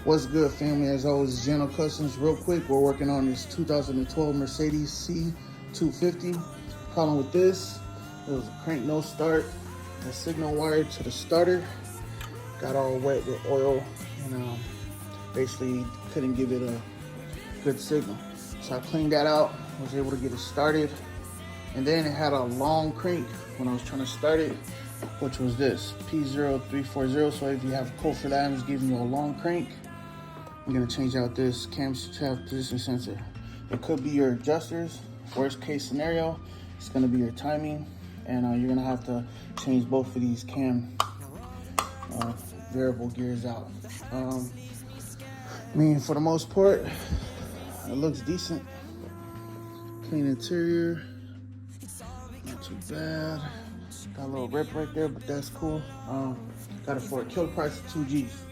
What's good, family? As always, General Customs. Real quick, we're working on this 2012 Mercedes C250. Problem with this, it was a crank no start. The signal wire to the starter got all wet with oil and basically couldn't give it a good signal. So I cleaned that out, was able to get it started. And then it had a long crank when I was trying to start it, which was this P0340. So if you have a code for that, I'm just giving you a long crank. I'm gonna change out this camshaft position sensor. It could be your adjusters. Worst case scenario, it's gonna be your timing, and you're gonna have to change both of these cam variable gears out. I mean, for the most part, it looks decent. Clean interior, not too bad. Got a little rip right there, but that's cool. Got it for a kill price of 2 G's.